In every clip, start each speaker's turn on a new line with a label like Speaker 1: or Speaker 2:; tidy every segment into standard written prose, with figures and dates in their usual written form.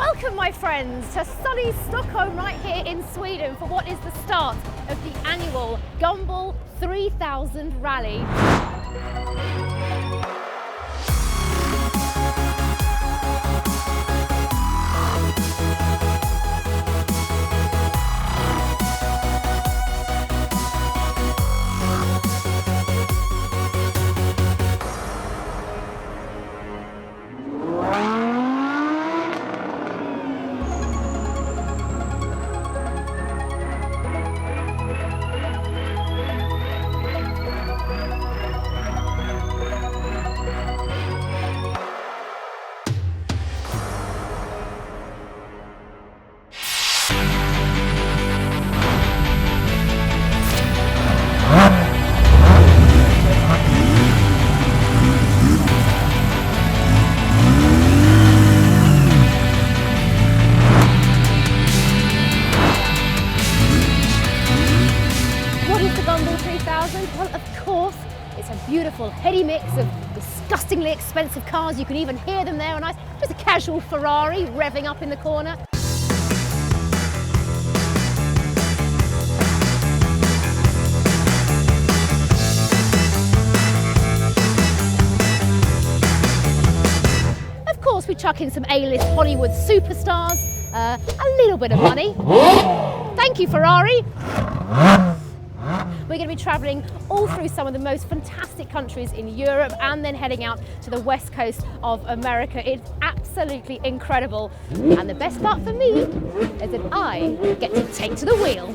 Speaker 1: Welcome, my friends, to sunny Stockholm right here in Sweden for what is the start of the annual Gumball 3000 Rally. Gumball 3000? Well, of course, it's a beautiful, heady mix of disgustingly expensive cars. You can even hear them there, and just a casual Ferrari revving up in the corner. Of course, we chuck in some A-list Hollywood superstars, a little bit of money. Thank you, Ferrari. We're going to be travelling all through some of the most fantastic countries in Europe and then heading out to the west coast of America. It's absolutely incredible. And the best part for me is that I get to take to the wheel.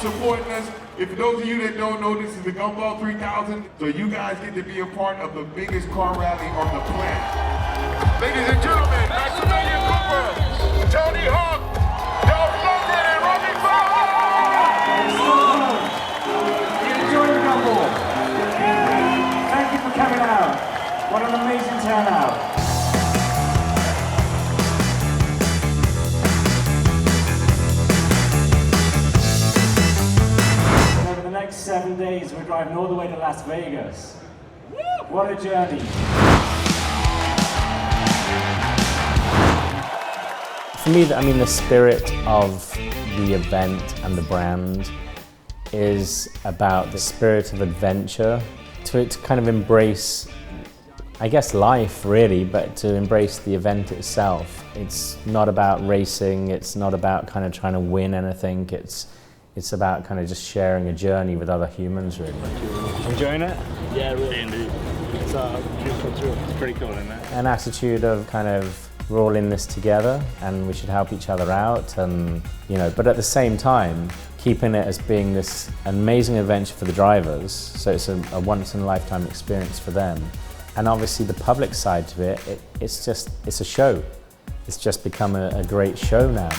Speaker 2: Supporting us. If those of you that don't know, this is the Gumball 3000, so you guys get to be a part of the biggest car rally on the planet. Ladies and gentlemen, Maximilian Cooper, Tony Hawk, Dolph Lundgren, and Robbie Fowler!
Speaker 3: You enjoyed the Gumball. Thank you for coming out. What an amazing turnout. The next 7 days we're driving all the way to Las Vegas. What a journey.
Speaker 4: For me, I mean, the spirit of the event and the brand is about the spirit of adventure, to kind of embrace, I guess, life really, but to embrace the event itself. It's not about racing, it's not about kind of trying to win anything, it's about kind of just sharing a journey with other humans, really.
Speaker 5: Enjoying it? Yeah, really indeed. It's it's pretty cool, isn't it?
Speaker 4: An attitude of kind of, we're all in this together and we should help each other out, and but at the same time, keeping it as being this amazing adventure for the drivers, so it's a once-in-a-lifetime experience for them. And obviously the public side to it, it's a show. It's just become a great show now.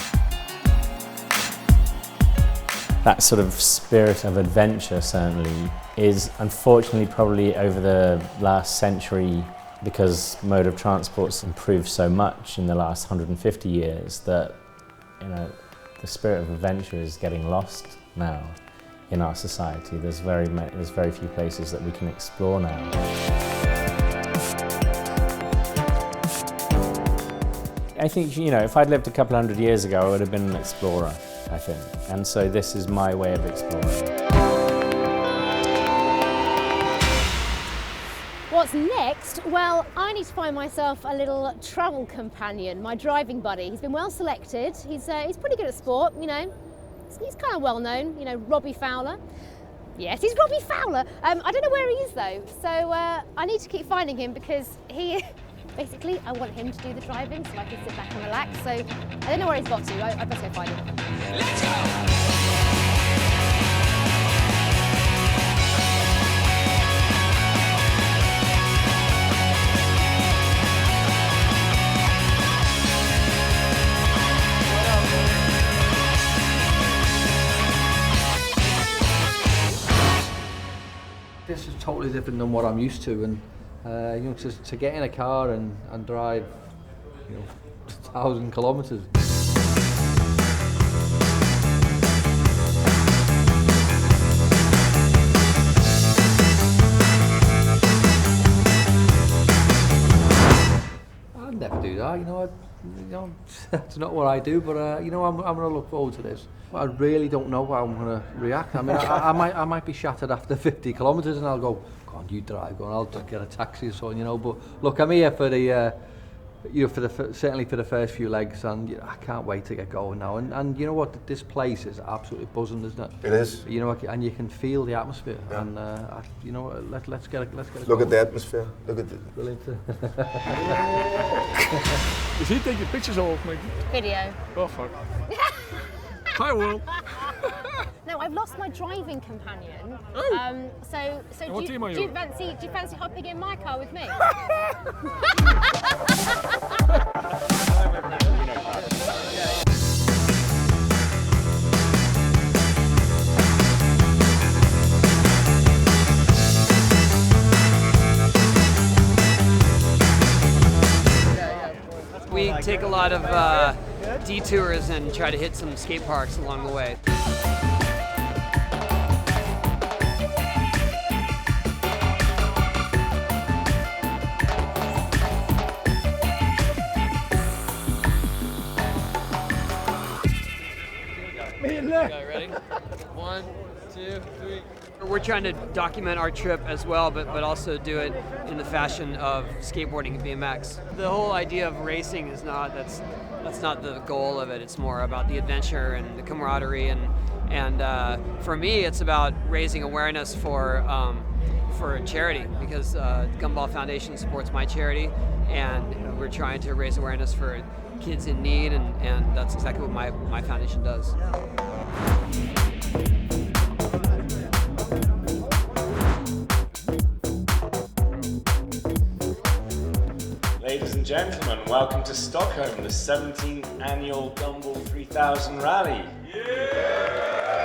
Speaker 4: That sort of spirit of adventure certainly is unfortunately probably over the last century, because mode of transport's improved so much in the last 150 years, that the spirit of adventure is getting lost now in our society. There's very few places that we can explore now. I think, if I'd lived a couple hundred years ago, I would have been an explorer, I think. And so this is my way of exploring.
Speaker 1: What's next? Well, I need to find myself a little travel companion, my driving buddy. He's been well selected. He's pretty good at sport, He's kind of well known, Robbie Fowler. Yes, he's Robbie Fowler. I don't know where he is though, so I need to keep finding him, because basically, I want him to do the driving so I can sit back and relax. So I don't know where he's got to. I best go find him. Let's go!
Speaker 6: This is totally different than what I'm used to, and to get in a car and drive, 1,000 kilometers. I'd never do that, you know, that's not what I do, but you know, I'm going to look forward to this. I really don't know how I'm going to react. I mean, I might be shattered after 50 kilometers and I'll go on, you drive, go on, I'll just get a taxi or something, you know. But look, I'm here for the, you know, certainly for the first few legs, and you know, I can't wait to get going now. And you know what, this place is absolutely buzzing, isn't it?
Speaker 7: It is.
Speaker 6: You know, and you can feel the atmosphere.
Speaker 7: Yeah.
Speaker 6: And you know, let's get it.
Speaker 7: Look
Speaker 6: going.
Speaker 7: at the atmosphere. Look at the.
Speaker 6: Brilliant.
Speaker 5: Is he taking pictures of me?
Speaker 1: Video.
Speaker 5: Oh fuck. Hi, Will.
Speaker 1: No, I've lost my driving companion. So
Speaker 5: what team are you?
Speaker 1: do you fancy hopping in my car with me?
Speaker 8: We take a lot of detours and try to hit some skate parks along the way. Ready? 1, 2, 3. We're trying to document our trip as well, but also do it in the fashion of skateboarding and BMX. The whole idea of racing is that's not the goal of it. It's more about the adventure and the camaraderie, and for me, it's about raising awareness for charity, because Gumball Foundation supports my charity, and we're trying to raise awareness for kids in need, and that's exactly what my foundation does.
Speaker 9: Ladies and gentlemen, welcome to Stockholm, the 17th annual Gumball 3000 Rally. Yeah!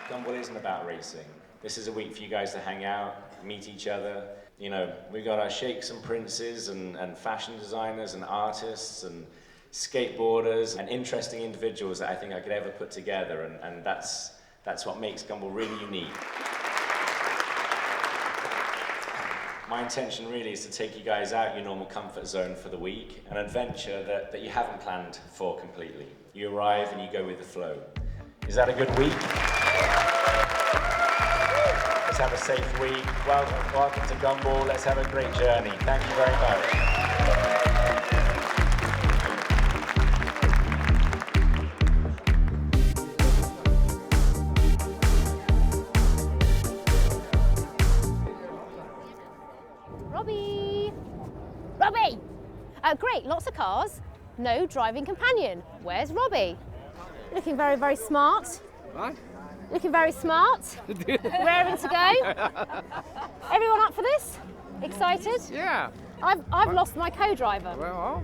Speaker 9: Gumball isn't about racing. This is a week for you guys to hang out, meet each other. You know, we got our sheikhs and princes and fashion designers and artists and skateboarders and interesting individuals that I think I could ever put together, and that's what makes Gumball really unique. My intention really is to take you guys out your normal comfort zone for the week, an adventure that you haven't planned for completely. You arrive and you go with the flow. Is that a good week? Let's have a safe week. Welcome to Gumball. Let's have a great journey. Thank you very much.
Speaker 1: Robbie! Great, lots of cars, no driving companion. Where's Robbie? Looking very, very smart.
Speaker 5: What?
Speaker 1: Looking very smart. Raring to go. Everyone up for this? Excited?
Speaker 10: Yeah.
Speaker 1: I've lost my co-driver.
Speaker 10: Well,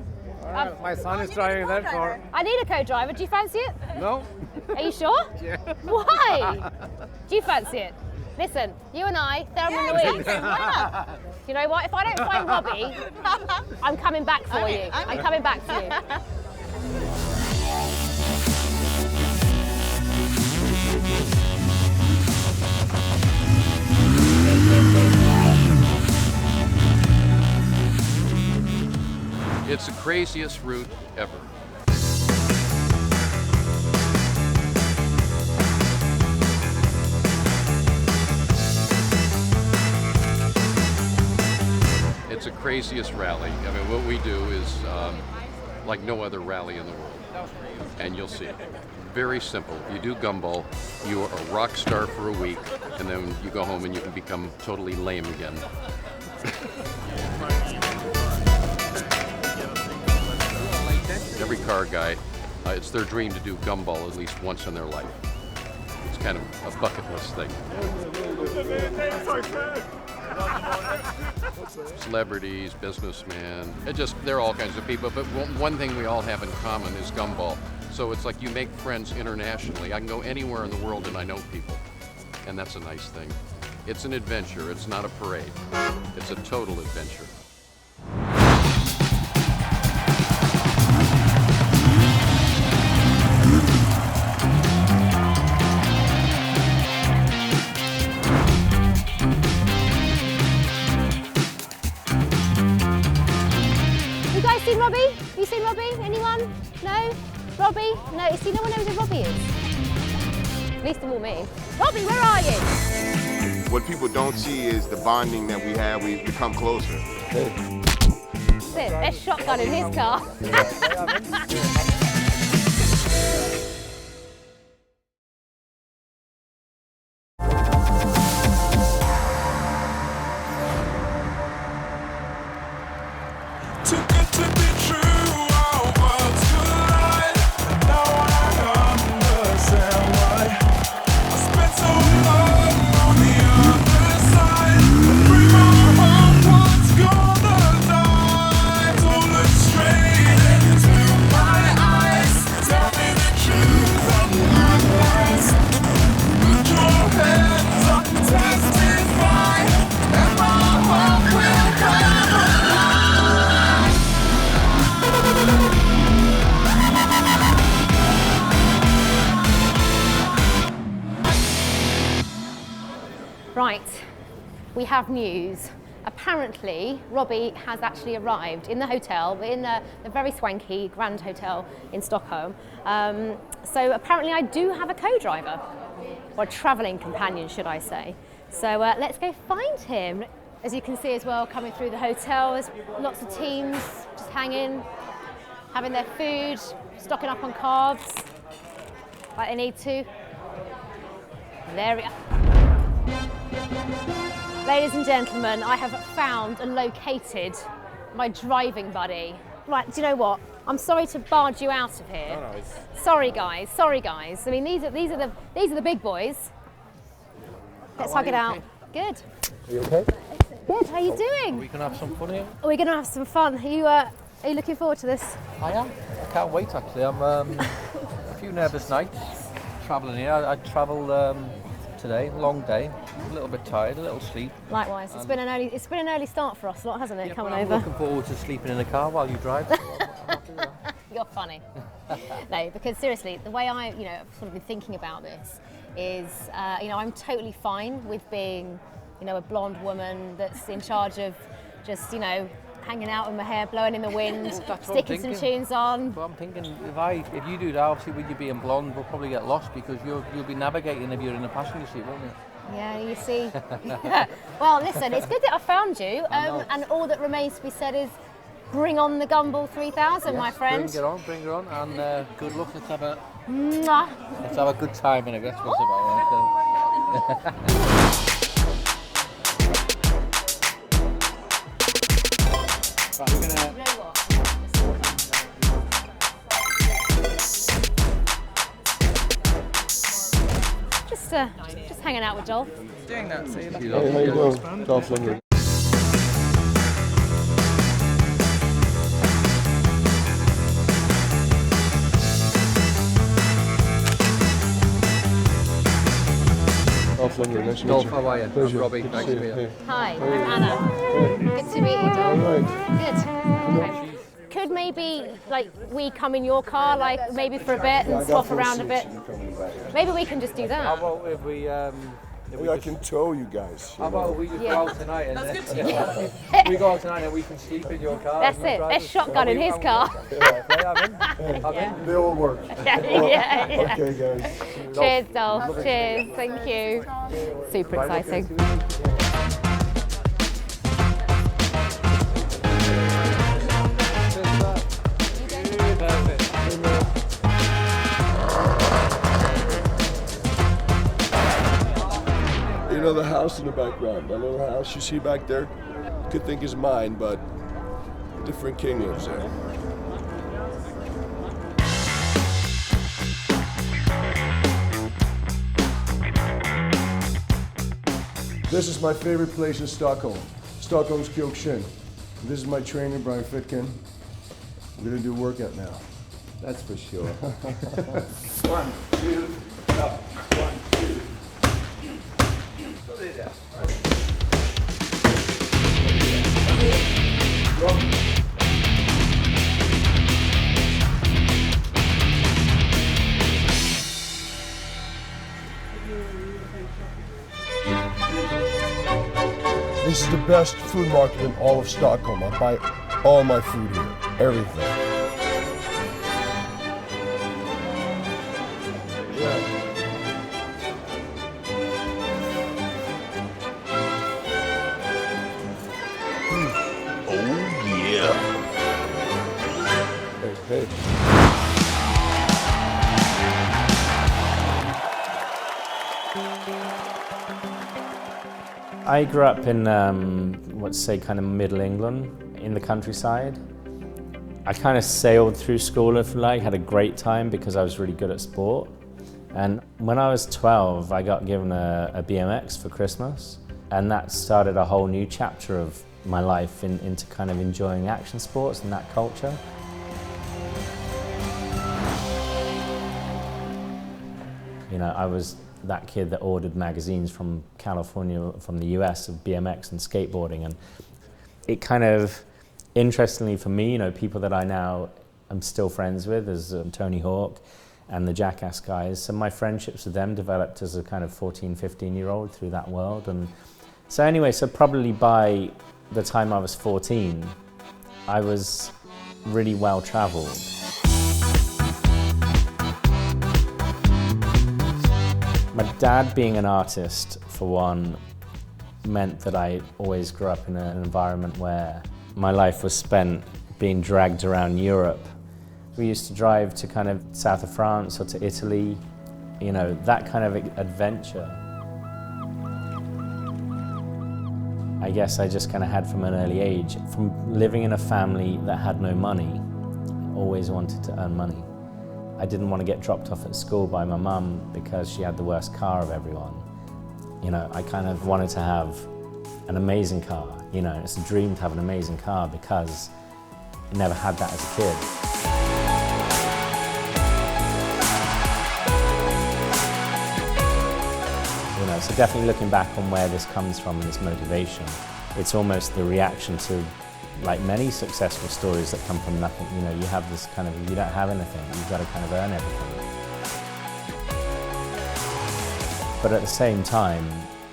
Speaker 10: my son is driving that car.
Speaker 1: I need a co-driver. Do you fancy it?
Speaker 10: No.
Speaker 1: Are you sure?
Speaker 10: Yeah.
Speaker 1: Why? Do you fancy it? Listen, you and I, Thelma and Louise. You know what? If I don't find Robbie, I'm coming back for you. I'm coming back for you.
Speaker 11: It's the craziest route ever. It's the craziest rally. I mean, what we do is like no other rally in the world, and you'll see. Very simple. You do Gumball, you are a rock star for a week, and then you go home and you can become totally lame again. Every car guy, it's their dream to do Gumball at least once in their life. It's kind of a bucket list thing. Celebrities, businessmen, they're all kinds of people, but one thing we all have in common is Gumball. So it's like you make friends internationally. I can go anywhere in the world and I know people, and that's a nice thing. It's an adventure, it's not a parade. It's a total adventure.
Speaker 1: Robbie? Have you seen Robbie? Anyone? No? Robbie? No, see, no one knows who Robbie is. At least of all me. Robbie, where are you?
Speaker 2: What people don't see is the bonding that we have. We've become closer.
Speaker 1: That's it, best shotgun in his car. Right, we have news. Apparently, Robbie has actually arrived in the hotel. We're in the very swanky Grand Hotel in Stockholm. So apparently I do have a co-driver, or a travelling companion, should I say. So let's go find him. As you can see as well, coming through the hotel, there's lots of teams just hanging, having their food, stocking up on carbs, like they need to. There we are. Ladies and gentlemen, I have found and located my driving buddy. Right, do you know what? I'm sorry to barge you out of here.
Speaker 5: No,
Speaker 1: Sorry guys. I mean, these are the big boys. Let's hug it out. Good.
Speaker 6: Are you okay?
Speaker 1: Good. How are you doing?
Speaker 6: We can have some fun here.
Speaker 1: We're going to have some fun. Are you looking forward to this?
Speaker 6: I am. I can't wait actually. I'm a few nervous nights travelling here. I travelled today, long day, a little bit tired, a little sleep.
Speaker 1: Likewise. It's been an early start for us, hasn't it?
Speaker 6: Yeah,
Speaker 1: coming
Speaker 6: I'm
Speaker 1: over.
Speaker 6: looking forward to sleeping in the car while you drive.
Speaker 1: You're funny. No, because seriously, the way I've sort of been thinking about this is, I'm totally fine with being, a blonde woman that's in charge of just, hanging out with my hair blowing in the wind, sticking some tunes on.
Speaker 6: But I'm thinking, if you do that, obviously with you being blonde, we'll probably get lost because you'll be navigating if you're in the passenger seat, won't you?
Speaker 1: Yeah, you see. Well, listen, it's good that I found you, and all that remains to be said is bring on the Gumball 3000, my friend.
Speaker 6: Bring it on, and good luck. Let's have a
Speaker 1: Mwah.
Speaker 6: Let's have a good time, and I guess what's about it.
Speaker 1: Just hanging out with Dolph.
Speaker 10: Doing that, see you later.
Speaker 7: Hey, how you doing? Dolph Lundgren. Dolph Lundgren, nice to meet you.
Speaker 6: Dolph, how are you? I'm Robbie, nice to meet you.
Speaker 1: Hi, I'm Anna. Good to meet you, Dolph.
Speaker 7: All right.
Speaker 1: Good. Could maybe, we come in your car, maybe for a bit and swap around a bit? Maybe we can just do that.
Speaker 6: How about if we...
Speaker 7: I can tow you guys.
Speaker 6: How about we just go out tonight and we go out tonight and we can sleep in your car?
Speaker 1: That's it. Best shotgun in his car.
Speaker 7: They all work.
Speaker 1: Yeah.
Speaker 7: Okay, guys.
Speaker 1: Cheers, Dolph. Cheers. Thank you. Super exciting.
Speaker 7: You know the house in the background, that little house you see back there? You could think is mine, but a different king lives there. This is my favorite place in Stockholm. Stockholm's Kyokshin. This is my trainer, Brian Fitkin. We're gonna do a workout now. That's for sure. 1, 2, up. 1, 2. This is the best food market in all of Stockholm. I buy all my food here. everything. Yeah.
Speaker 2: Oh, yeah.
Speaker 7: Hey.
Speaker 4: I grew up in, let's say, kind of middle England, in the countryside. I kind of sailed through school, if you like, had a great time because I was really good at sport. And when I was 12, I got given a BMX for Christmas, and that started a whole new chapter of my life into kind of enjoying action sports and that culture. You know, I was that kid that ordered magazines from California, from the US, of BMX and skateboarding, and it kind of, interestingly for me, you know, people that I now am still friends with, as Tony Hawk and the Jackass guys, so my friendships with them developed as a kind of 14, 15-year-old through that world. And so anyway, so probably by the time I was 14, I was really well traveled. My dad being an artist, for one, meant that I always grew up in an environment where my life was spent being dragged around Europe. We used to drive to kind of south of France or to Italy, you know, that kind of adventure. I guess I just kind of had from an early age. From living in a family that had no money, always wanted to earn money. I didn't want to get dropped off at school by my mum because she had the worst car of everyone. You know, I kind of wanted to have an amazing car. You know, it's a dream to have an amazing car because I never had that as a kid. You know, so definitely looking back on where this comes from and this motivation, it's almost the reaction to, like many successful stories that come from nothing. You know, you have this kind of, you don't have anything, you've got to kind of earn everything. But at the same time,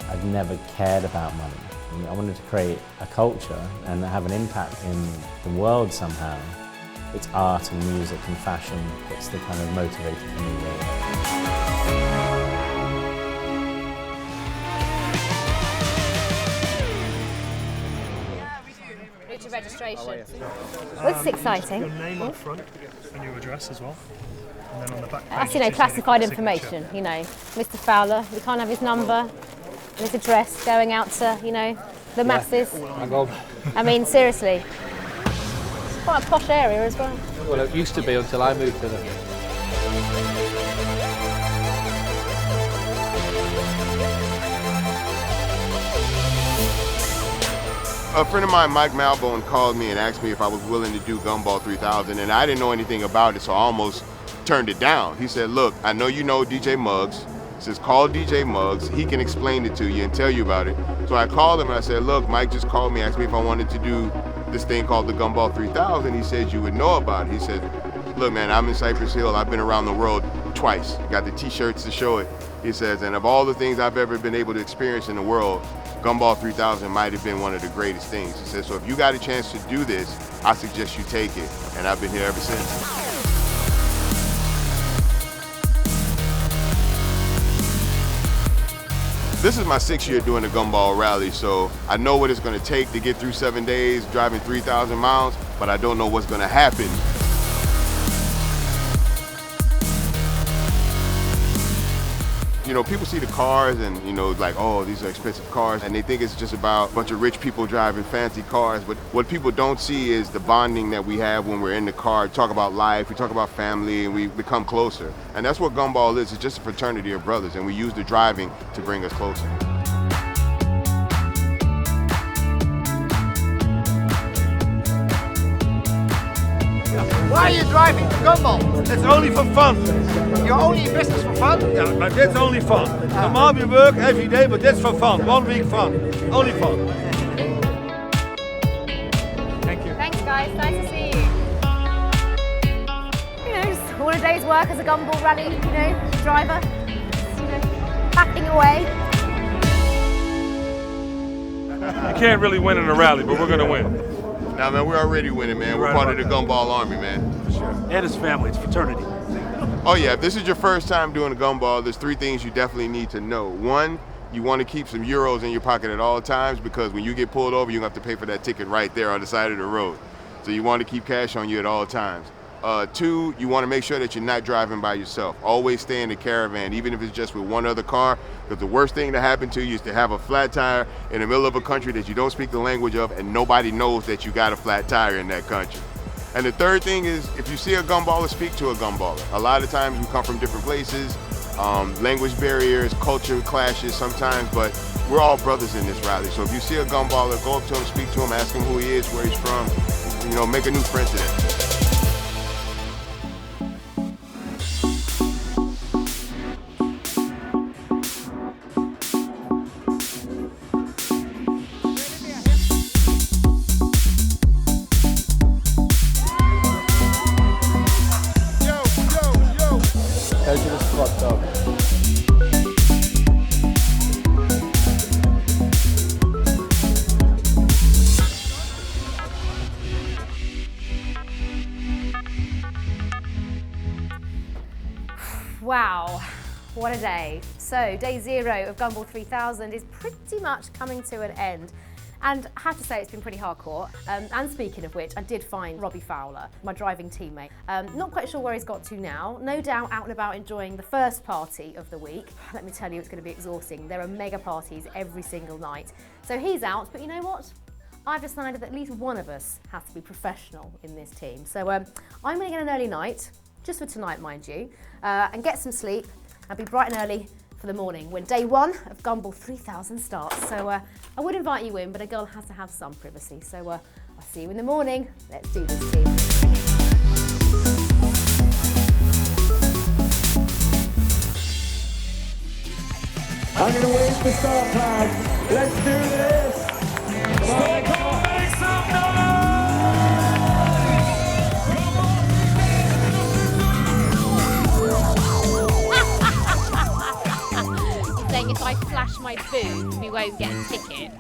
Speaker 4: I've never cared about money. I wanted to create a culture and have an impact in the world somehow. It's art and music and fashion that's the kind of motivator for me, really.
Speaker 1: Registration. Well, this is exciting.
Speaker 12: Your name up front and your address as well. And then on the back page,
Speaker 1: That's, you know, classified information, you know. Mr. Fowler, we can't have his number and his address going out to, you know, the masses. I mean, seriously. It's quite a posh area as well.
Speaker 6: Well, it used to be until I moved to it.
Speaker 2: A friend of mine, Mike Malbone, called me and asked me if I was willing to do Gumball 3000, and I didn't know anything about it, so I almost turned it down. He said, look, I know you know DJ Muggs. He says, call DJ Muggs. He can explain it to you and tell you about it. So I called him and I said, look, Mike just called me, asked me if I wanted to do this thing called the Gumball 3000. He said, you would know about it. He said, look, man, I'm in Cypress Hill. I've been around the world twice. Got the t-shirts to show it. He says, and of all the things I've ever been able to experience in the world, Gumball 3000 might have been one of the greatest things. He said, so if you got a chance to do this, I suggest you take it. And I've been here ever since. This is my 6th year doing the Gumball Rally, so I know what it's gonna take to get through 7 days, driving 3,000 miles, but I don't know what's gonna happen. You know, people see the cars and, you know, like, oh, these are expensive cars, and they think it's just about a bunch of rich people driving fancy cars, but what people don't see is the bonding that we have when we're in the car. We talk about life, we talk about family, and we become closer. And that's what Gumball is. It's just a fraternity of brothers, and we use the driving to bring us closer.
Speaker 13: Why are you driving to Gumball?
Speaker 10: It's only for fun.
Speaker 13: You're only in business for fun?
Speaker 10: Yeah, but that's only fun. Normal we work every day, but that's for fun. 1 week fun. Only fun.
Speaker 12: Thank you.
Speaker 1: Thanks, guys. Nice to see you. You know, just all a day's work as a Gumball Rally, you know, driver. Just, you know, packing away.
Speaker 14: You can't really win in a rally, but we're going to win.
Speaker 2: Nah, man, we're already winning, man. We're part of the Gumball Army, man.
Speaker 10: For sure. And it's family, it's fraternity.
Speaker 2: Oh yeah, if this is your first time doing a gumball, there's 3 things you definitely need to know. 1, you want to keep some euros in your pocket at all times, because when you get pulled over, you're going to have to pay for that ticket right there on the side of the road. So you want to keep cash on you at all times. 2, you want to make sure that you're not driving by yourself. Always stay in the caravan, even if it's just with one other car, because the worst thing to happen to you is to have a flat tire in the middle of a country that you don't speak the language of, and nobody knows that you got a flat tire in that country. And the 3rd thing is, if you see a gumballer, speak to a gumballer. A lot of times we come from different places, language barriers, culture clashes sometimes, but we're all brothers in this rally. So if you see a gumballer, go up to him, speak to him, ask him who he is, where he's from, you know, make a new friend today.
Speaker 7: Edge of the spot dog.
Speaker 1: Wow, what a day. So day 0 of Gumball 3000 is pretty much coming to an end. And I have to say it's been pretty hardcore. And speaking of which, I did find Robbie Fowler, my driving teammate. Not quite sure where he's got to now. No doubt out and about enjoying the first party of the week. Let me tell you, it's going to be exhausting. There are mega parties every single night. So he's out, but you know what? I've decided that at least one of us has to be professional in this team. So I'm going to get an early night, just for tonight, mind you, and get some sleep and be bright and early for the morning when day 1 of Gumball 3000 starts. So I would invite you in, but a girl has to have some privacy. So I'll see you in the morning. Let's do this, team.
Speaker 3: I'm gonna wait for start flag. Let's do this. Come on, make some noise!
Speaker 1: Saying if I flash my booth, we won't get a ticket.